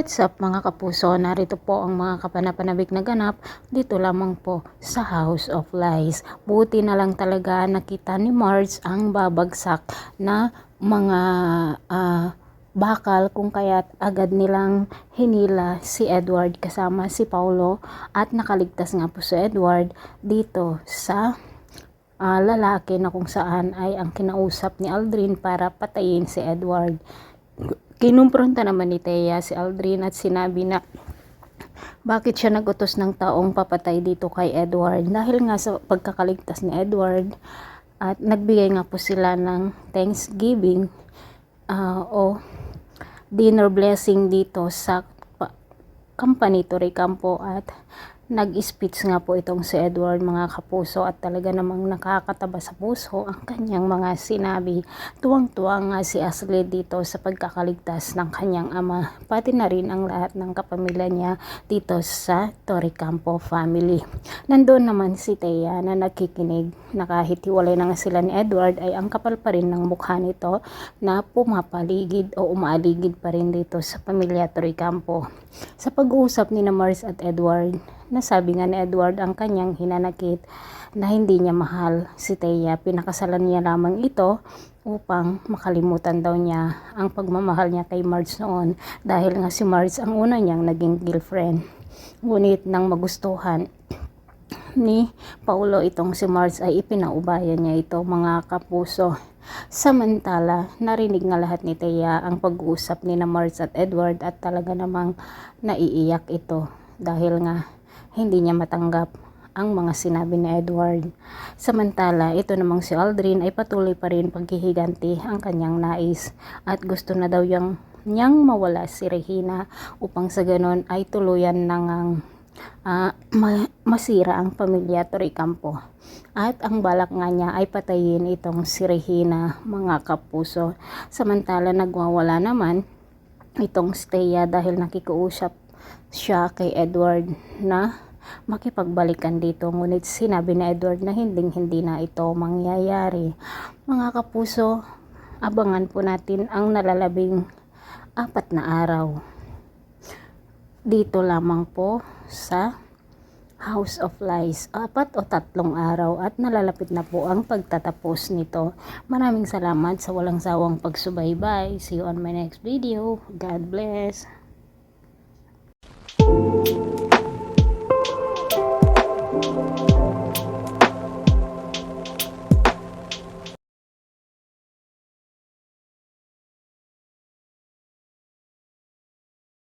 What's up mga kapuso? Narito po ang mga kapanapanabik na ganap dito lamang po sa House of Lies. Buti na lang talaga nakita ni Marge ang babagsak na mga bakal kung kaya't agad nilang hinila si Edward kasama si Paulo at nakaligtas nga po si Edward dito sa lalaki na kung saan ay ang kinausap ni Aldrin para patayin si Edward. Kinumpronta naman ni Thea si Aldrin at sinabi na bakit siya nagutos ng taong papatay dito kay Edward dahil nga sa pagkakaligtas ni Edward at nagbigay nga po sila ng Thanksgiving o dinner blessing dito sa company Torre Campo at nag-speech nga po itong si Edward mga kapuso at talaga namang nakakataba sa puso ang kanyang mga sinabi. Tuwang-tuwa nga si Ashley dito sa pagkakaligtas ng kanyang ama, pati na rin ang lahat ng kapamilya niya dito sa Torre Campo family. Nandoon naman si Thea na nagkikinig na kahit hiwalay na nga sila ni Edward ay ang kapal pa rin ng mukha nito na pumapaligid o umaaligid pa rin dito sa pamilya Torre Campo. Sa pag-uusap ni Marge at Edward, nasabi nga ni Edward ang kanyang hinanakit na hindi niya mahal si Thea. Pinakasalan niya lamang ito upang makalimutan daw niya ang pagmamahal niya kay Marge noon dahil nga si Marge ang una niyang naging girlfriend. Ngunit nang magustuhan ni Paulo itong si Marge ay ipinaubayan niya ito mga kapuso. Samantala, narinig nga lahat ni Thea ang pag-uusap ni Marge at Edward at talaga namang naiiyak ito dahil nga hindi niya matanggap ang mga sinabi ni Edward. Samantala, ito namang si Aldrin ay patuloy pa rin paghihiganti ang kanyang nais at gusto na daw niyang mawala si Regina upang sa ganon ay tuluyan nang masira ang pamilya Torre Campo. At ang balak nga niya ay patayin itong si Regina mga kapuso. Samantala, nagwawala naman itong Thea dahil nakikiusap siya kay Edward na makipagbalikan dito, ngunit sinabi ni Edward na hindi na ito mangyayari. Mga kapuso, abangan po natin ang nalalabing 4 na araw dito lamang po sa House of Lies. 4 o 3 araw at nalalapit na po ang pagtatapos nito. Maraming salamat sa walang sawang pagsubaybay. See you on my next video. God bless.